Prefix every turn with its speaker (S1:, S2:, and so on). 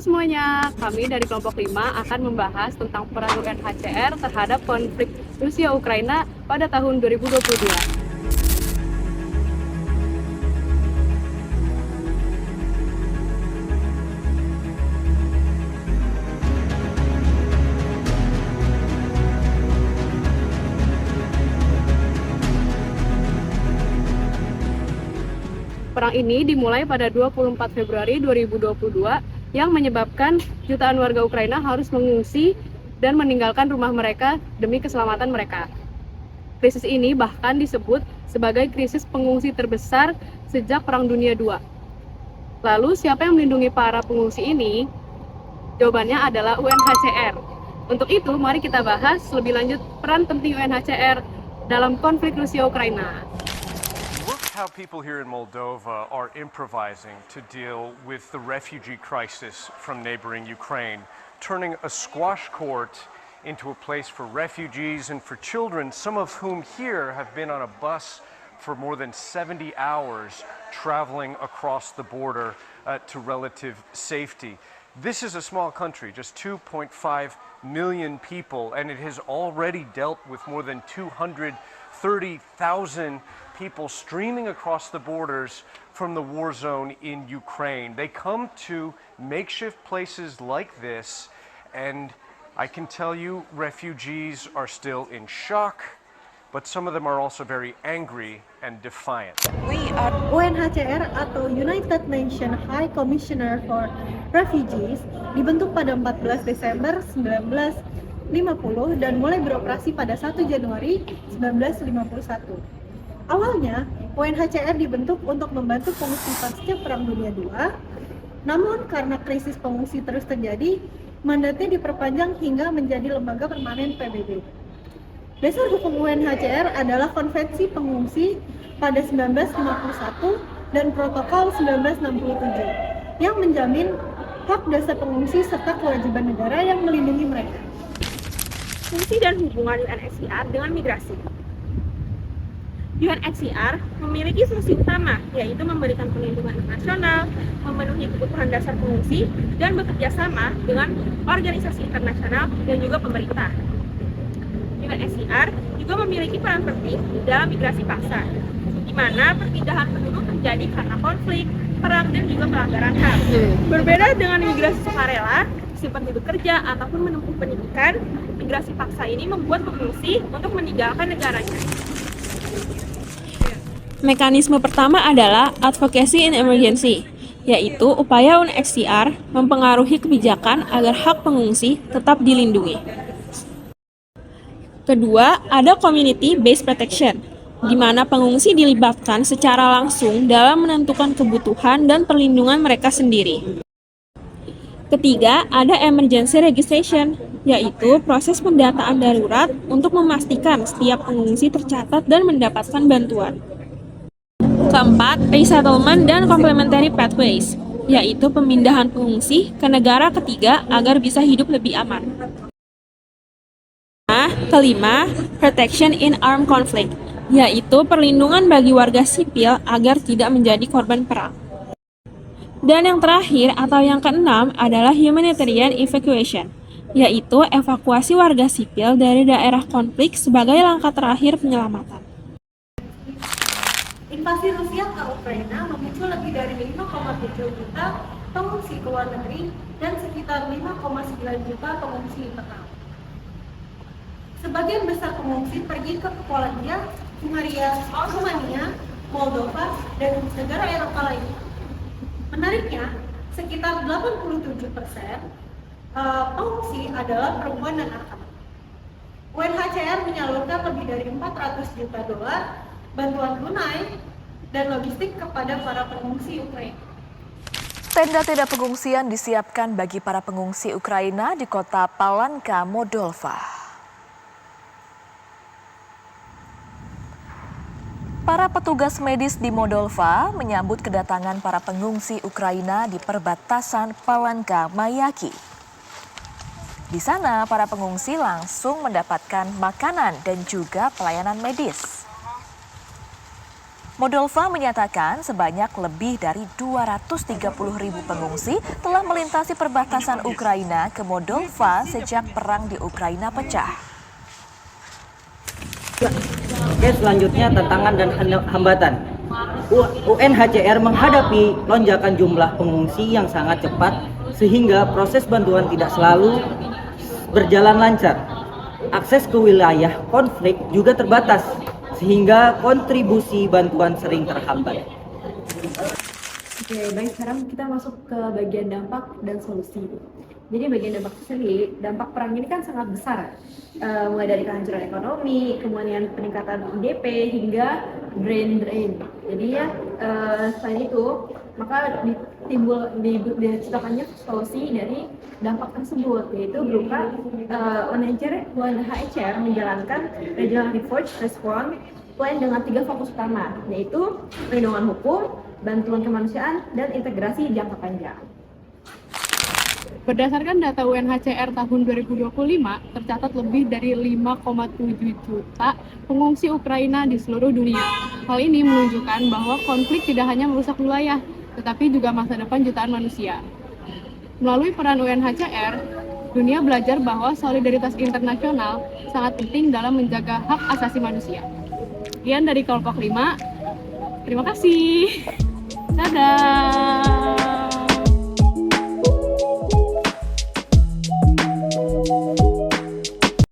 S1: semuanya, kami dari kelompok 5 akan membahas tentang peran UNHCR terhadap konflik Rusia-Ukraina pada tahun 2022. Perang ini dimulai pada 24 Februari 2022 yang menyebabkan jutaan warga Ukraina harus mengungsi dan meninggalkan rumah mereka demi keselamatan mereka. Krisis ini bahkan disebut sebagai krisis pengungsi terbesar sejak Perang Dunia II. Lalu siapa yang melindungi para pengungsi ini? Jawabannya adalah UNHCR. Untuk itu, mari kita bahas lebih lanjut peran penting UNHCR dalam konflik Rusia-Ukraina.
S2: How people here in Moldova are improvising to deal with the refugee crisis from neighboring Ukraine, turning a squash court into a place for refugees and for children, some of whom here have been on a bus for more than 70 hours traveling across the border to relative safety. This is a small country, just 2.5 million people, and it has already dealt with more than 230,000 people streaming across the borders from the war zone in Ukraine. They come to makeshift places like this, and I can tell you refugees are still in shock, but some of them are also very angry and defiant.
S3: UNHCR atau United Nations High Commissioner for Refugees dibentuk pada 14 Desember 1950 dan mulai beroperasi pada 1 Januari 1951. Awalnya, UNHCR dibentuk untuk membantu pengungsi pasca Perang Dunia II, namun karena krisis pengungsi terus terjadi, mandatnya diperpanjang hingga menjadi lembaga permanen PBB. Dasar hukum UNHCR adalah Konvensi Pengungsi pada 1951 dan Protokol 1967 yang menjamin hak dasar pengungsi serta kewajiban negara yang melindungi mereka.
S4: Fungsi dan hubungan UNHCR dengan migrasi. UNHCR memiliki fungsi utama, yaitu memberikan perlindungan internasional, memenuhi kebutuhan dasar pengungsi, dan bekerja sama dengan organisasi internasional dan juga pemerintah. UNHCR juga memiliki peran penting dalam migrasi paksa, di mana perpindahan penduduk terjadi karena konflik, perang, dan juga pelanggaran HAM. Berbeda dengan migrasi sukarela, seperti bekerja ataupun menempuh pendidikan, migrasi paksa ini membuat pengungsi untuk meninggalkan negaranya.
S5: Mekanisme pertama adalah advocacy in emergency, yaitu upaya UNHCR mempengaruhi kebijakan agar hak pengungsi tetap dilindungi. Kedua, ada community-based protection, di mana pengungsi dilibatkan secara langsung dalam menentukan kebutuhan dan perlindungan mereka sendiri. Ketiga, ada emergency registration, yaitu proses pendataan darurat untuk memastikan setiap pengungsi tercatat dan mendapatkan bantuan. Keempat, resettlement dan complementary pathways, yaitu pemindahan pengungsi ke negara ketiga agar bisa hidup lebih aman. Kelima, protection in armed conflict, yaitu perlindungan bagi warga sipil agar tidak menjadi korban perang. Dan yang terakhir atau yang keenam adalah humanitarian evacuation, yaitu evakuasi warga sipil dari daerah konflik sebagai langkah terakhir penyelamatan.
S3: Invasi Rusia ke Ukraina memicu lebih dari 5,7 juta pengungsi ke luar negeri dan sekitar 5,9 juta pengungsi internal. Sebagian besar pengungsi pergi ke Polandia, Hungaria, Rumania, Moldova, dan negara Eropa lainnya. Menariknya, sekitar 87% pengungsi adalah perempuan dan anak-anak. UNHCR menyalurkan lebih dari 400 juta dolar bantuan tunai dan logistik kepada para pengungsi Ukraina.
S6: Tenda-tenda pengungsian disiapkan bagi para pengungsi Ukraina di kota Palanka, Moldova. Para petugas medis di Moldova menyambut kedatangan para pengungsi Ukraina di perbatasan Palanka, Mayaki. Di sana, para pengungsi langsung mendapatkan makanan dan juga pelayanan medis. Moldova menyatakan sebanyak lebih dari 230.000 pengungsi telah melintasi perbatasan Ukraina ke Moldova sejak perang di Ukraina pecah.
S7: Oke, selanjutnya tantangan dan hambatan. UNHCR menghadapi lonjakan jumlah pengungsi yang sangat cepat sehingga proses bantuan tidak selalu berjalan lancar. Akses ke wilayah konflik juga terbatas sehingga kontribusi bantuan sering terhambat.
S1: Oke, baik, sekarang kita masuk ke bagian dampak dan solusi. Jadi bagian dampak itu sendiri, dampak perang ini kan sangat besar. Mulai dari kehancuran ekonomi, kemudian peningkatan IDP, hingga drain. Jadi ya, selain itu, maka diciptakannya solusi dari dampak tersebut, yaitu berupa UNHCR menjalankan Regional Response Plan dengan 3 fokus utama, yaitu perlindungan hukum, bantuan kemanusiaan, dan integrasi jangka panjang. Berdasarkan data UNHCR tahun 2025, tercatat lebih dari 5,7 juta pengungsi Ukraina di seluruh dunia. Hal ini menunjukkan bahwa konflik tidak hanya merusak wilayah, tetapi juga masa depan jutaan manusia. Melalui peran UNHCR, dunia belajar bahwa solidaritas internasional sangat penting dalam menjaga hak asasi manusia. Sekian dari kelompok 5. Terima kasih. Dadah.